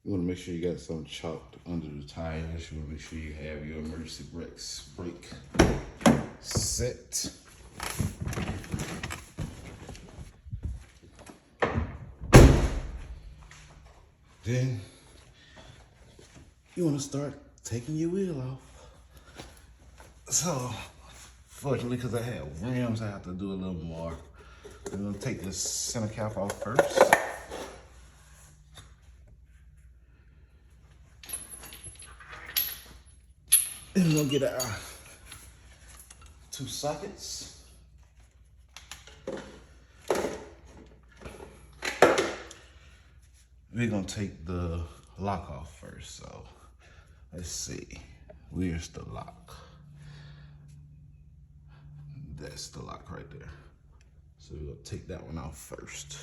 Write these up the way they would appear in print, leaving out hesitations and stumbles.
You want to make sure you got something chalked under the tires. You want to make sure you have your emergency brake set. Then you want to start taking your wheel off. So, fortunately, because I have rims, I have to do a little more. I'm going to take this center cap off first. Then we're going to get our 2 sockets. We're going to take the lock off first. So, let's see. Where's the lock? That's the lock right there. So we're gonna take that one off first.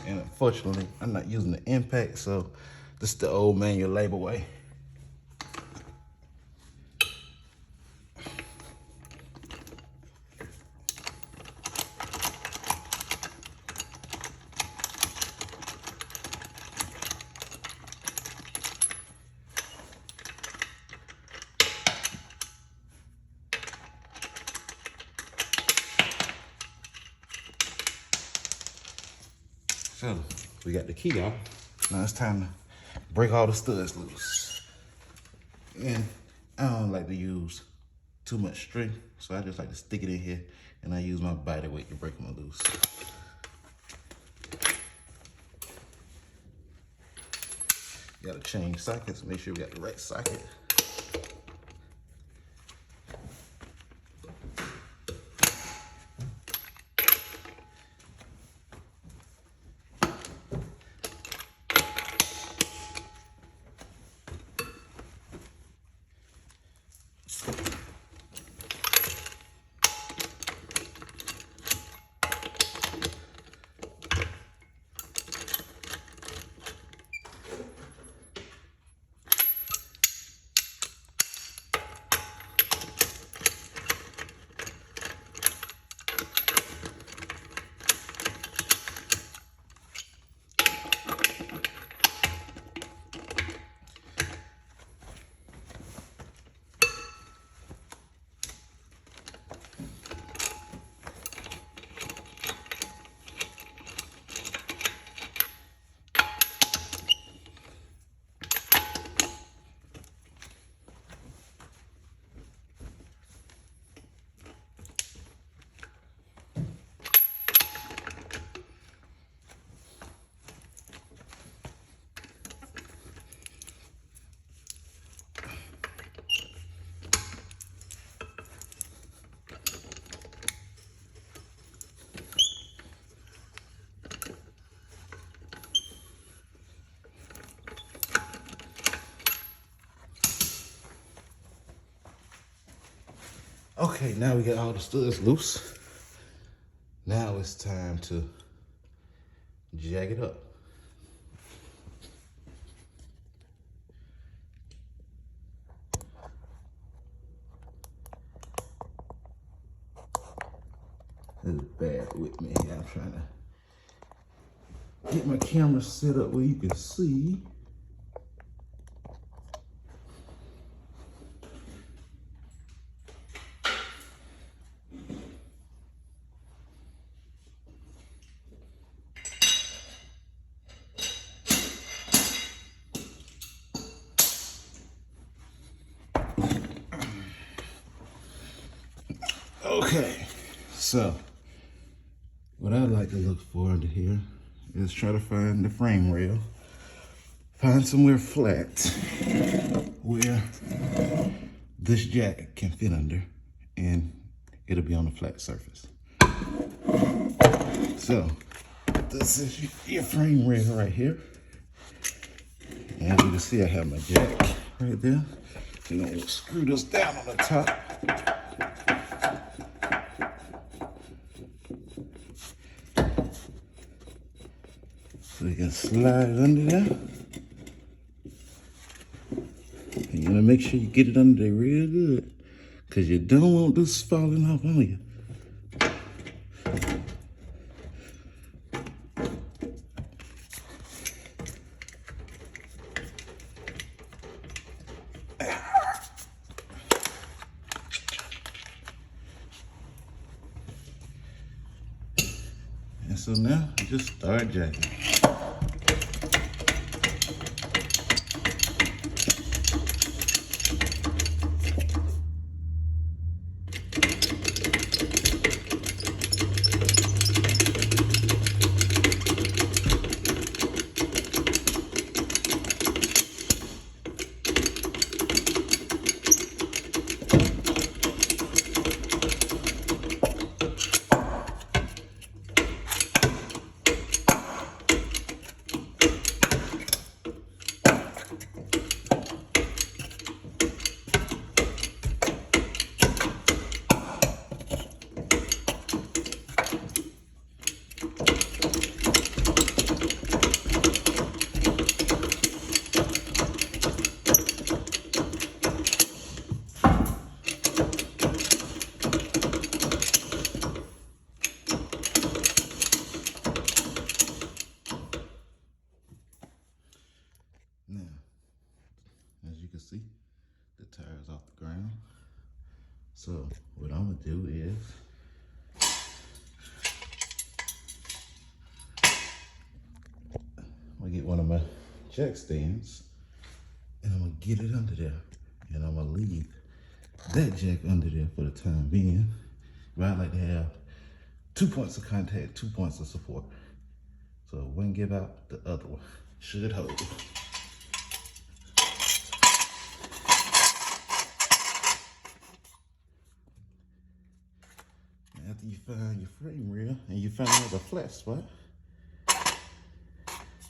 And unfortunately, I'm not using the impact, so this is the old manual labor way. So we got the key off. Now it's time to break all the studs loose. And I don't like to use too much string, so I just like to stick it in here and I use my body weight to break them loose. Gotta change sockets, make sure we got the right socket. Okay, now we got all the studs loose. Now it's time to jag it up. This is bad with me. I'm trying to get my camera set up where you can see. Okay, so what I like to look for under here is try to find the frame rail. Find somewhere flat where this jack can fit under and it'll be on a flat surface. So this is your frame rail right here. And as you can see, I have my jack right there. We're gonna screw this down on the top. So you can slide it under there. And you wanna make sure you get it under there real good, because you don't want this falling off on you. And so now I just start jacking. Now, as you can see, the tire is off the ground. So what I'm gonna do is I'm gonna get one of my jack stands and I'm gonna get it under there. And I'm gonna leave that jack under there for the time being. But I like to have 2 points of contact, 2 points of support. So one give out, the other one should hold. After you find your frame rail and you find another flat spot,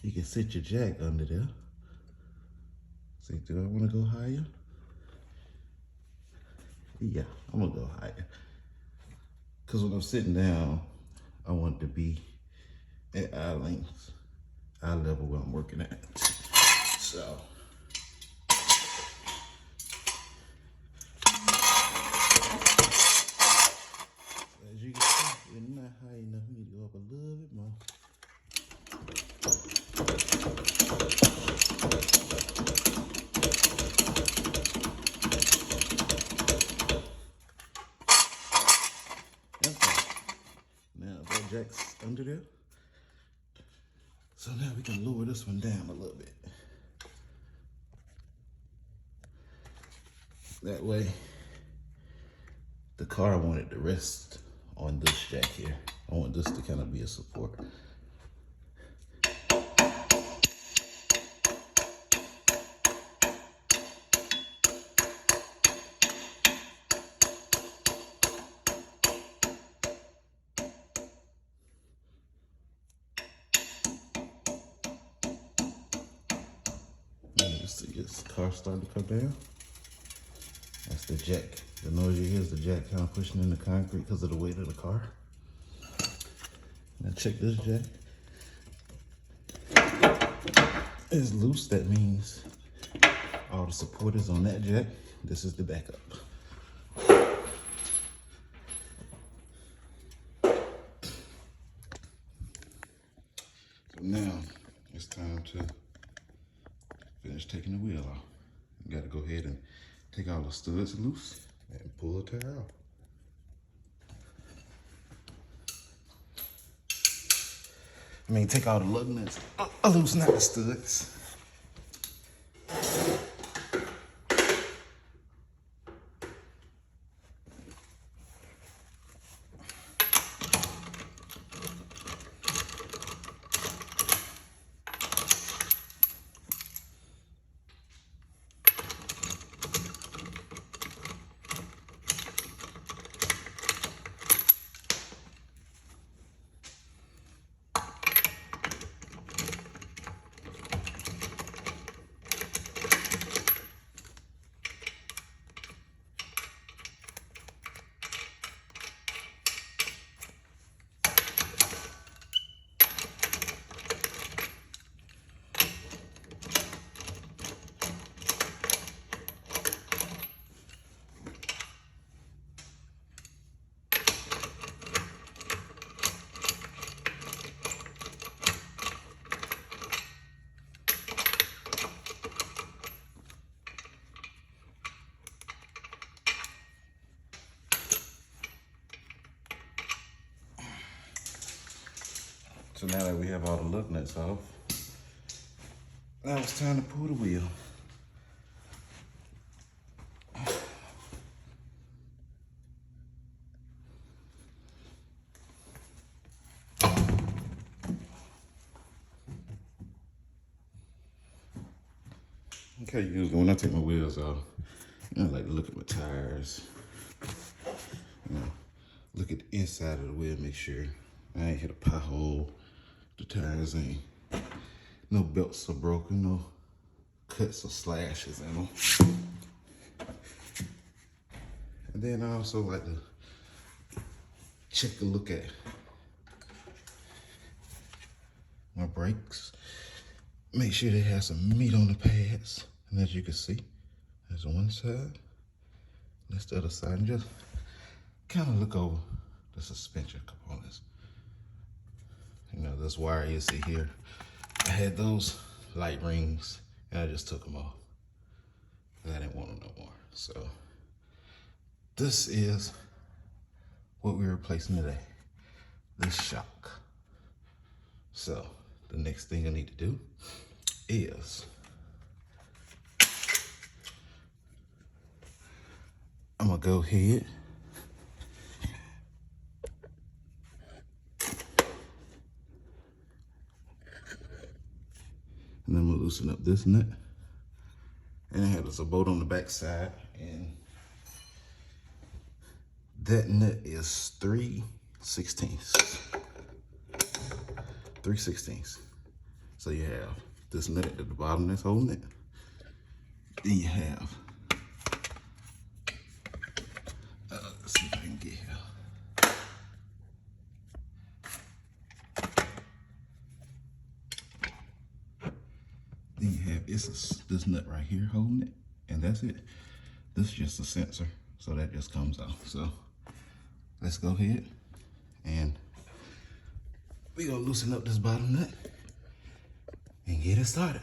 you can sit your jack under there. Say, do I want to go higher? Yeah, I'm gonna go higher. Cause when I'm sitting down, I want it to be at eye length, eye level where I'm working at. So. As you can see, we're not high enough. We need to go up a little bit more. Now that jack's under there. So now we can lower this one down a little bit. That way, the car wanted to rest on this jack here. I want this to kind of be a support. You see this car starting to come down. That's the jack. The noise you hear is the jack kind of pushing in the concrete because of the weight of the car. Now check this jack. It's loose. That means all the support is on that jack. This is the backup. So now it's time to finish taking the wheel off. You got to go ahead and take all the studs loose and pull the tire off. I mean, take all the lug nuts loose, not the studs. So now that we have all the lug nuts off, now it's time to pull the wheel. Okay, usually when I take my wheels off, I like to look at my tires. Look at the inside of the wheel, make sure I ain't hit a pothole. The tires ain't, no belts are broken, no cuts or slashes in them. And then I also like to check a look at my brakes. Make sure they have some meat on the pads. And as you can see, there's one side, that's the other side. And just kind of look over the suspension components. You know, this wire you see here, I had those light rings and I just took them off. I didn't want them no more. So this is what we're replacing today, this shock. So the next thing I need to do is I'm gonna go ahead and I'm gonna loosen up this nut. And it has a bolt on the back side, and that nut is 3/16. 3/16. So you have this nut at the bottom that's holding it. Then you have, let's see if I can get here. Then you have this nut right here holding it, and that's it. This is just a sensor, so that just comes off. So let's go ahead and we're gonna loosen up this bottom nut and get it started.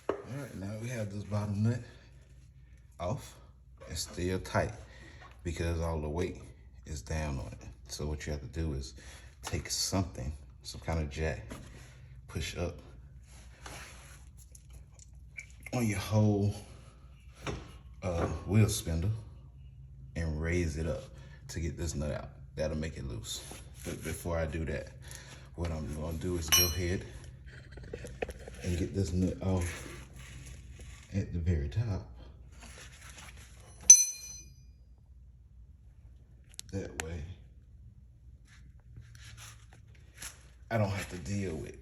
All right, now we have this bottom nut off. It's still tight because all the weight is down on it. So what you have to do is take something, some kind of jack, push up on your whole wheel spindle and raise it up to get this nut out. That'll make it loose. But before I do that, what I'm gonna do is go ahead and get this nut off at the very top. That way I don't have to deal with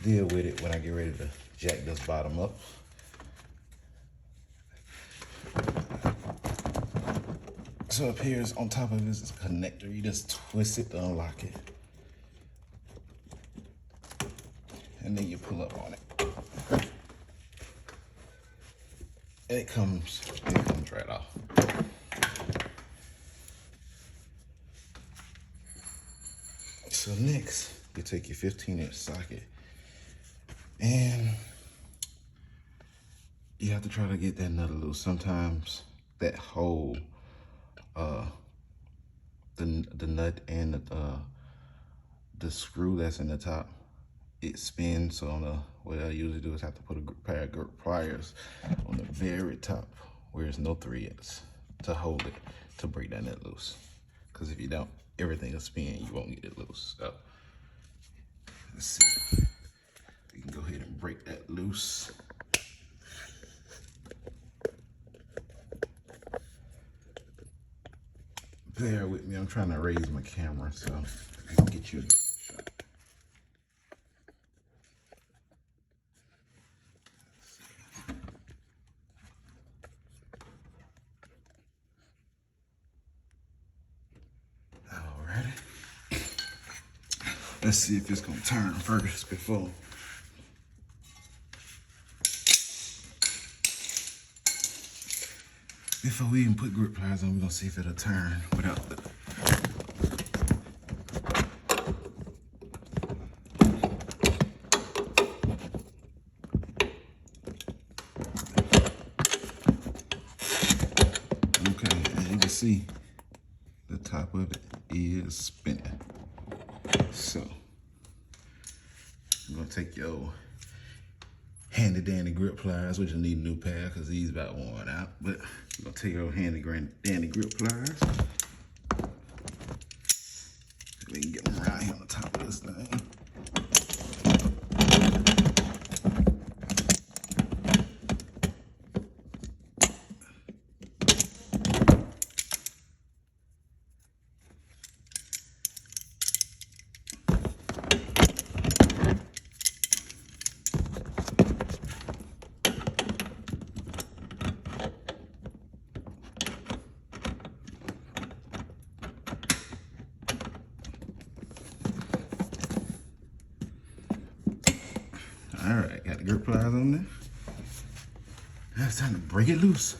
it when I get ready to jack this bottom up. So up here is on top of this is a connector. You just twist it to unlock it. And then you pull up on it. And it comes right off. So next, you take your 15-inch socket and you have to try to get that nut loose. Sometimes that hole, the nut and the screw that's in the top, it spins. So what I usually do is have to put a pair of pliers on the very top where there's no threads to hold it, to break that nut loose. Because if you don't, everything will spin, you won't get it loose. So let's see. We can go ahead and break that loose. Bear with me, I'm trying to raise my camera so I can get you a shot. Alrighty. Let's see if it's gonna turn first before. Before we even put grip pliers on, we're gonna see if it'll turn without the. Okay, as you can see, the top of it is spinning. So, I'm gonna take your handy dandy grip pliers, which will need a new pair because these about worn out. But I'm gonna take your handy dandy grip pliers. We can get them around here on the top of this thing. All right, got the grip pliers on there. Now it's time to break it loose.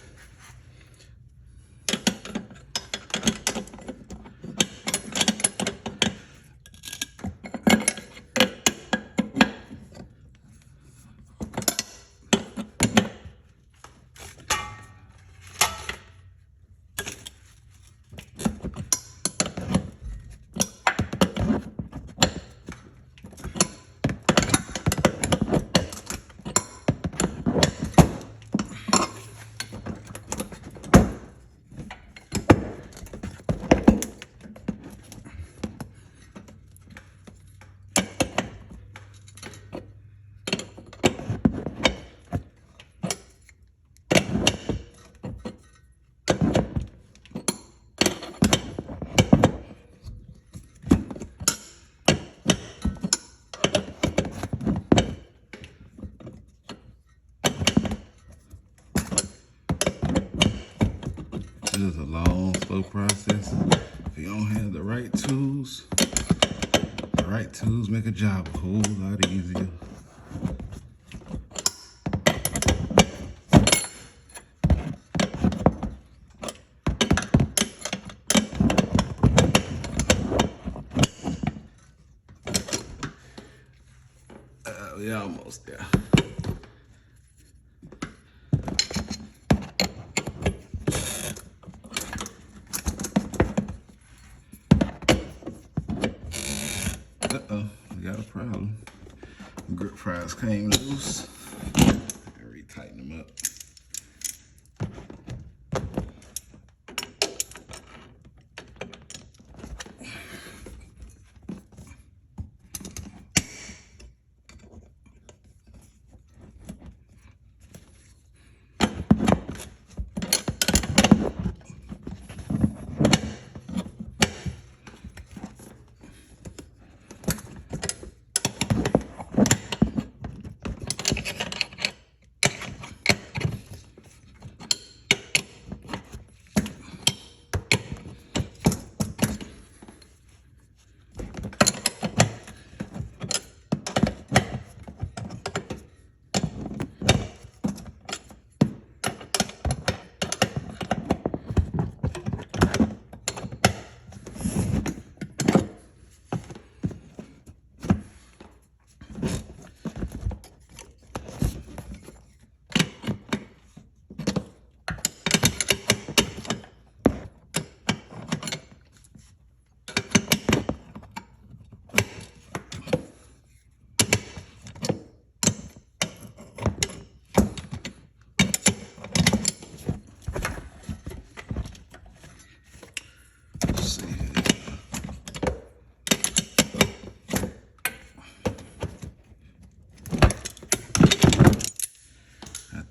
This is a long, slow process. If you don't have the right tools make a job a whole lot easier. We're almost there. We got a problem. Grip pliers came loose. Retighten them up.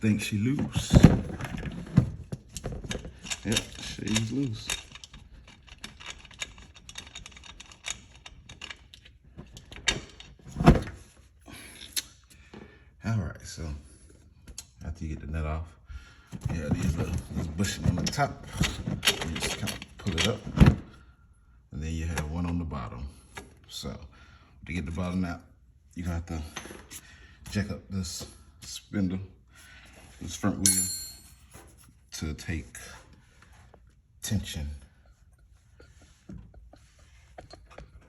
think she loose. Yep, she's loose. All right, so after you get the nut off, yeah, these bushing on the top. You just kind of pull it up, and then you have one on the bottom. So to get the bottom out, you're gonna have to jack up this spindle, this front wheel, to take tension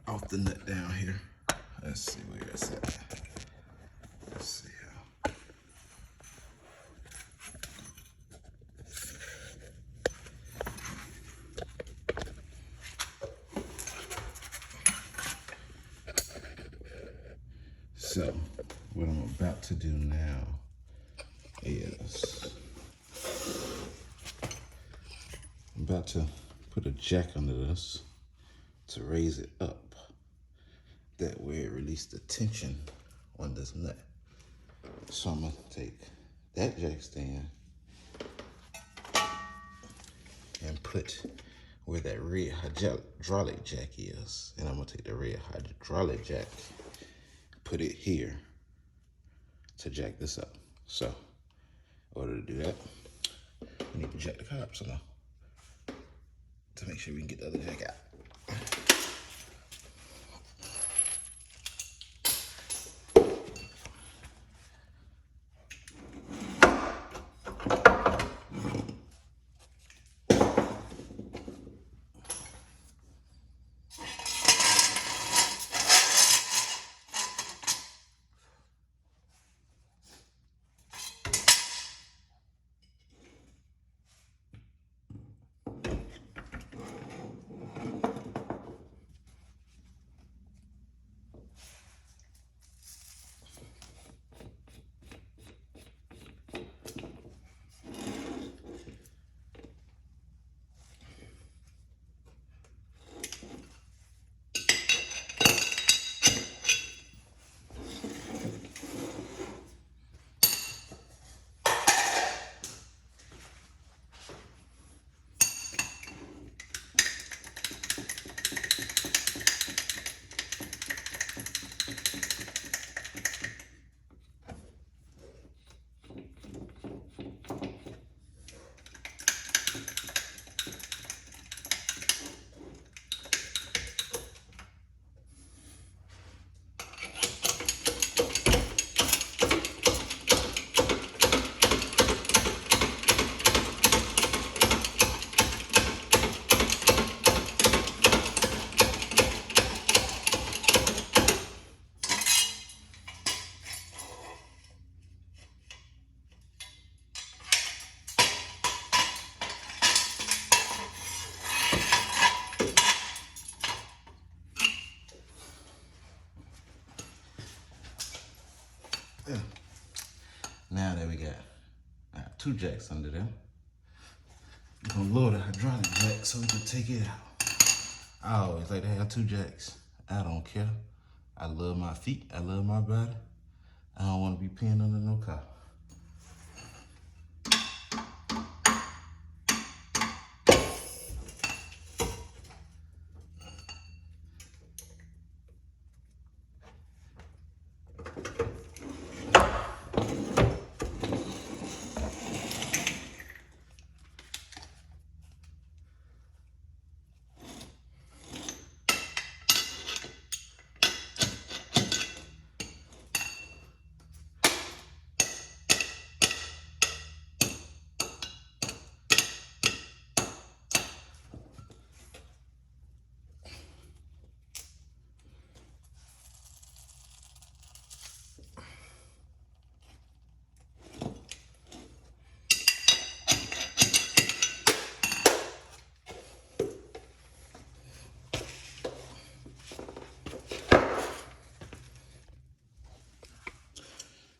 off the nut down here. Let's see where it's at. Let's see how. So what I'm about to do now is I'm about to put a jack under this to raise it up. That way it releases the tension on this nut. So I'm gonna take that jack stand and put where that red hydraulic jack is. And I'm gonna take the red hydraulic jack, put it here to jack this up. So in order to do that, we need to jack the car up somehow to make sure we can get the other jack out. Now that we got two jacks under there, we're gonna lower the hydraulic jack so we can take it out. I always like to have two jacks. I don't care. I love my feet. I love my body. I don't want to be pinned under no car.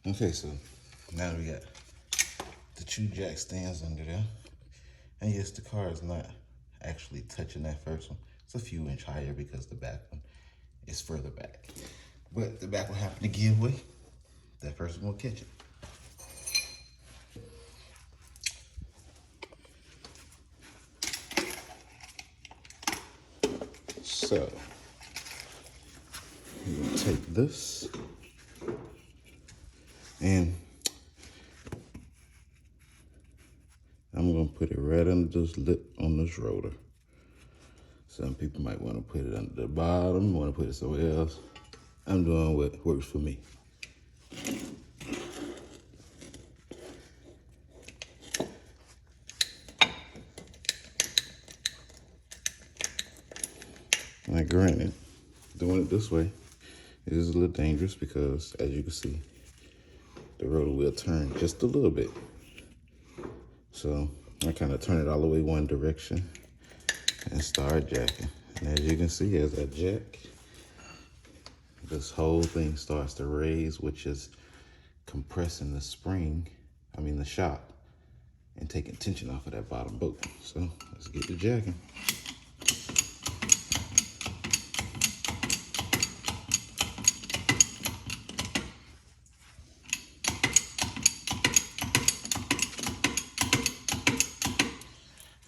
Okay, so now that we got the two jack stands under there, and yes, the car is not actually touching that first one. It's a few inch higher because the back one is further back. But the back will happen to give way. That first one will catch it. So, you take this and I'm gonna put it right under this lip on this rotor. Some people might want to put it under the bottom, want to put it somewhere else. I'm doing what works for me. Now granted, doing it this way is a little dangerous because, as you can see, the rotor will turn just a little bit. So I kind of turn it all the way one direction and start jacking. And as you can see, as I jack, this whole thing starts to raise, which is compressing the spring, the shock, and taking tension off of that bottom bolt. So let's get to jacking.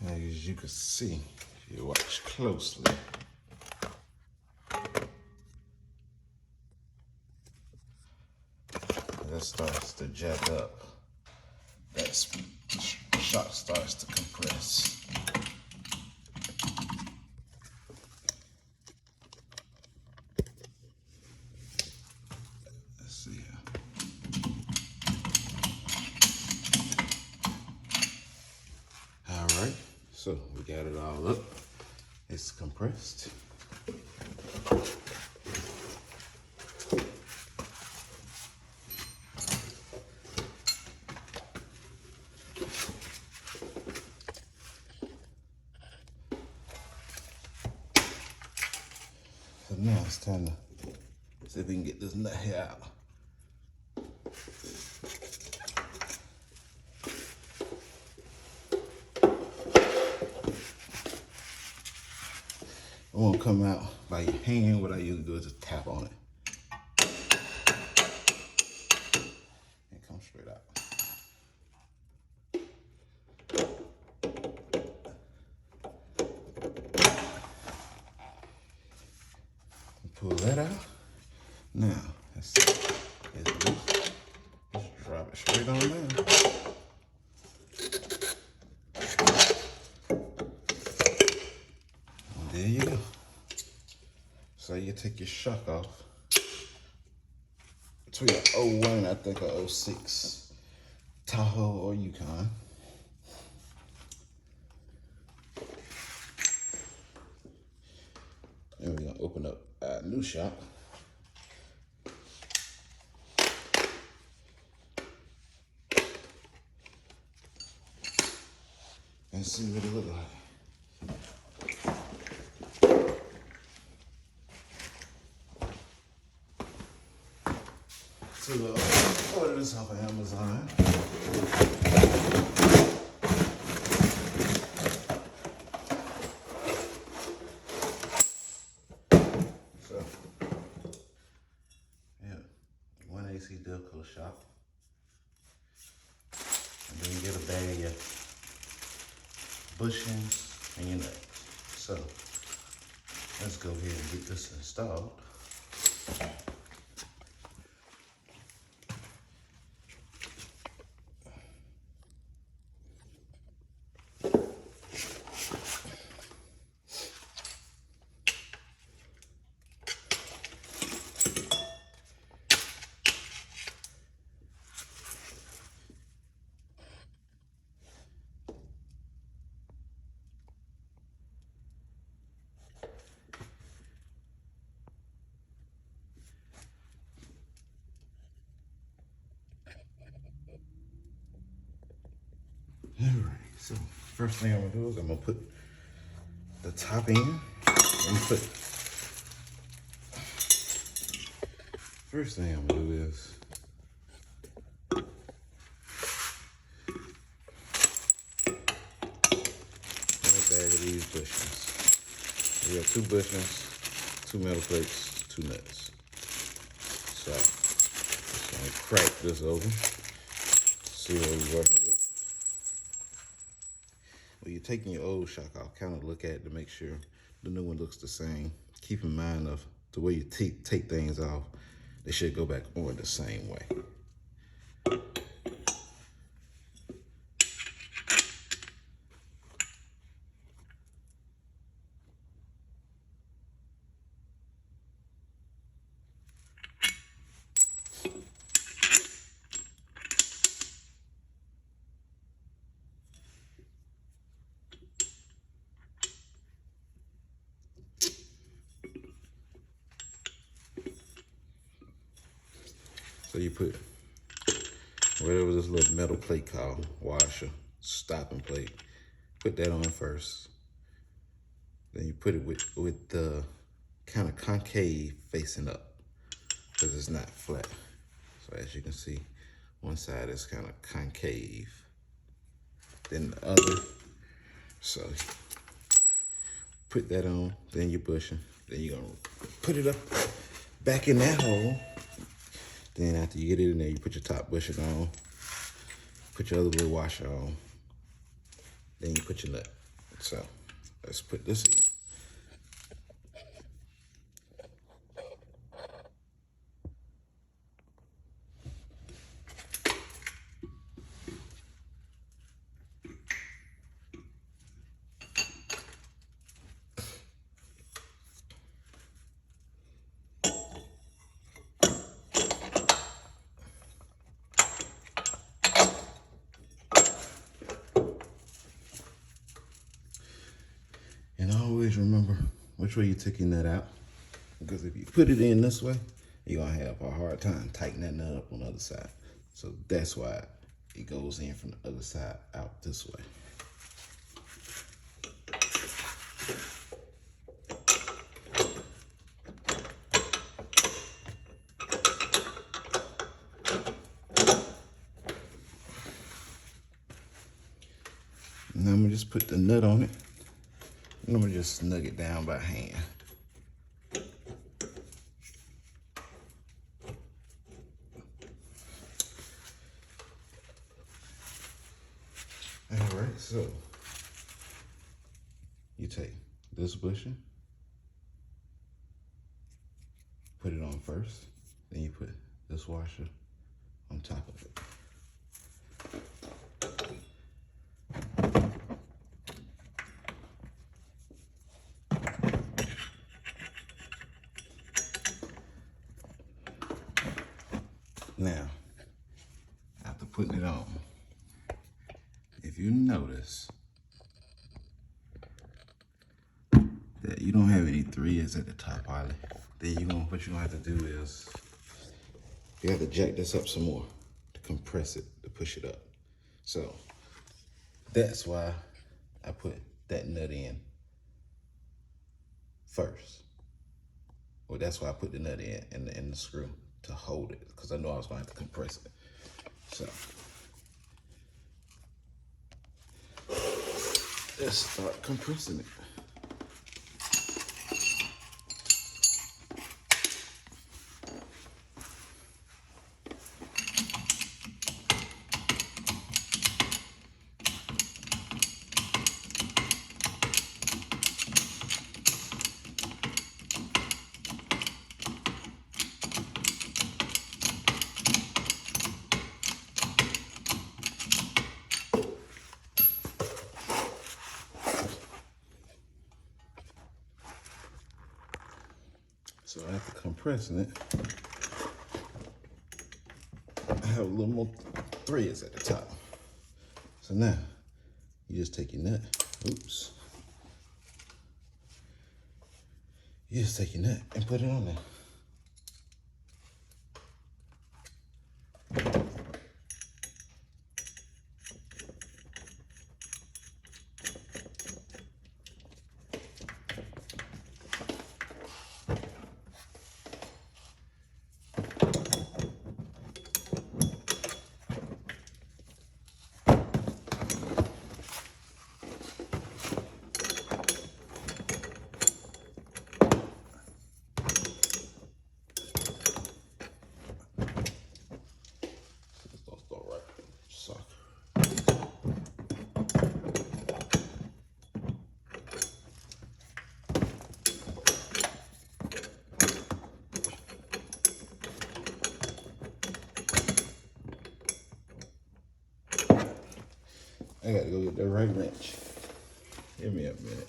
As you can see, if you watch closely, that starts to jack up. That shock starts to compress. Let's see here. All right, so we got it all up. It's compressed. So now it's time to see if we can get this nut here out. It won't come out by your hand. What I usually do is just tap on it. And come straight out. Pull that out. Now, let's just drop it straight on there. And there you go. So you take your shock off. Between an 01 and I think a 06 Tahoe or Yukon. And we're gonna open up our new shock. And see what it looks like. So order this off of Amazon. So, yeah, 1 AC Delco shock. And then you get a bag of your bushings and your nuts. So, let's go ahead and get this installed. All right, so first thing I'm gonna do is I'm gonna put the top in. First thing I'm gonna do is get a bag of these bushings. We have 2 bushings, 2 metal plates, 2 nuts. So just gonna crack this open, see what we're working with. When you're taking your old shock off, kind of look at it to make sure the new one looks the same. keep in mind of the way you take things off, they should go back on the same way. So you put whatever this little metal plate called, washer, stopping plate, put that on first. Then you put it with the kind of concave facing up, because it's not flat. So as you can see, one side is kind of concave, then the other. So put that on, then you're bushing. Then you're gonna put it up back in that hole. Then after you get it in there, you put your top bushing on, put your other little washer on, then you put your nut. So let's put this in. And always remember which way you're taking that out. Because if you put it in this way, you're gonna have a hard time tightening that nut up on the other side. So that's why it goes in from the other side out this way. Now I'm gonna just put the nut on it. And I'm gonna just snug it down by hand. All right, so you take this bushing, put it on first, then you put this washer on top of it. Now, after putting it on, if you notice that you don't have any threads at the top, Ollie, then what you're gonna have to do is you have to jack this up some more to compress it, to push it up. So that's why I put that nut in first. Well, that's why I put the nut in the screw to hold it, because I know I was going to have to compress it. So let's start compressing it. So after compressing it, I have a little more threads at the top. So now, you just take your nut, oops. You just take your nut and put it on there. I gotta go get the right wrench. Give me a minute.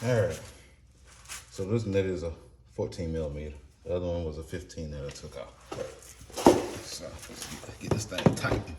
All right, so this net is a 14 millimeter. The other one was a 15 that I took off. So let's get this thing tightened.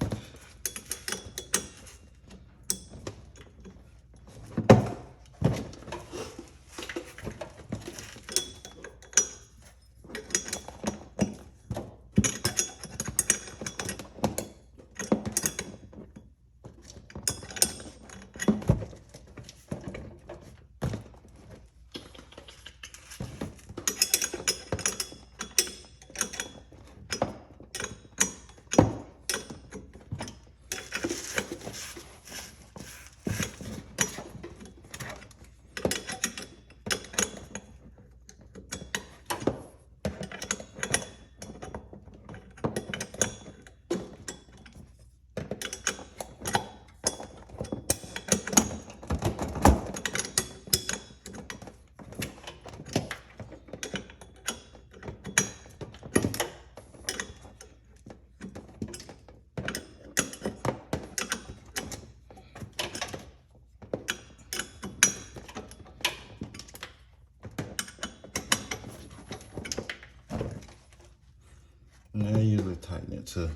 And I usually tighten it till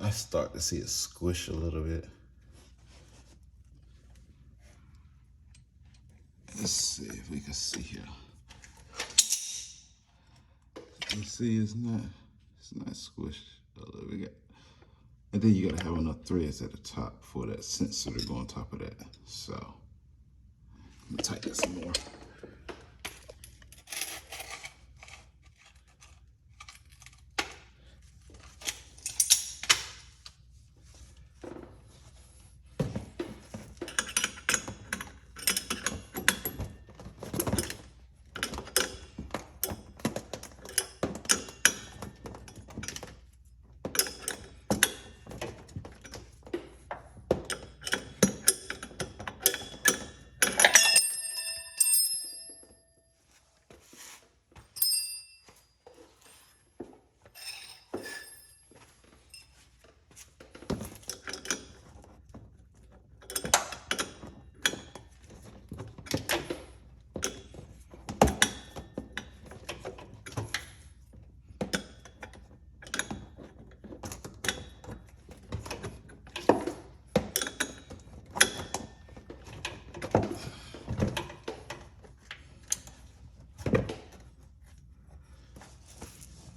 I start to see it squish a little bit. Let's see if we can see here. You see, it's not squished a little bit. And then you gotta have enough threads at the top for that sensor to go on top of that. So I'm gonna tighten it some more.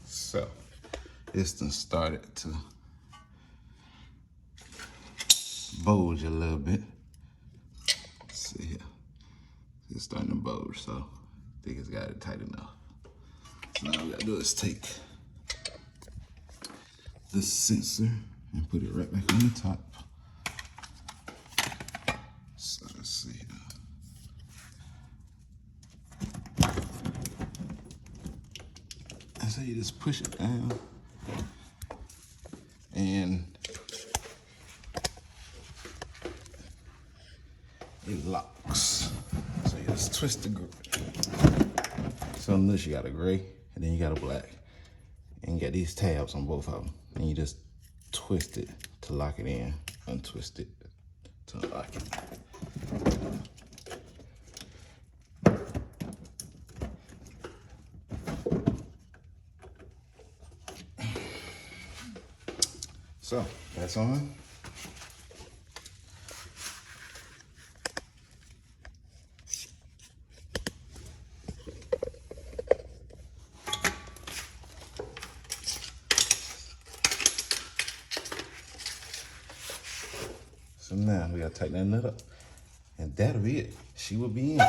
So it's done started to bulge a little bit. Let's see here. It's starting to bulge, so I think it's got it tight enough. So now all we gotta do is take this sensor and put it right back on the top. So let's see here. So you just push it down and it locks. So you just twist the grip. So on this you got a gray and then you got a black. And you got these tabs on both of them. And you just twist it to lock it in, untwist it to unlock it. So that's on. we gotta tighten that nut up. And that'll be it. She will be in.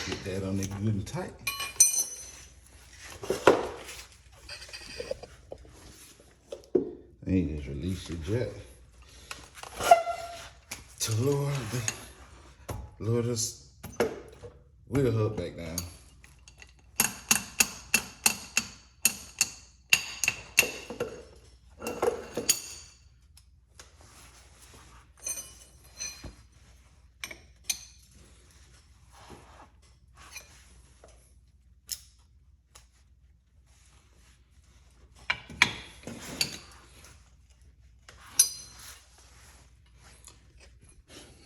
Get that on there good and tight. Then you just release your jack to lower this wheel hub back down.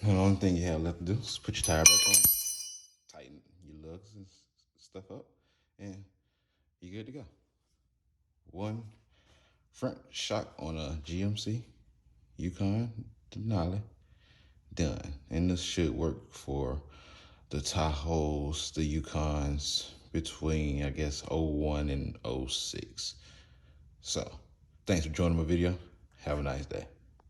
And the only thing you have left to do is put your tire back on, tighten your lugs and stuff up, and you're good to go. One front shock on a GMC Yukon Denali, done. And this should work for the Tahoes, the Yukons between, I guess, 01 and 06. So, thanks for joining my video. Have a nice day.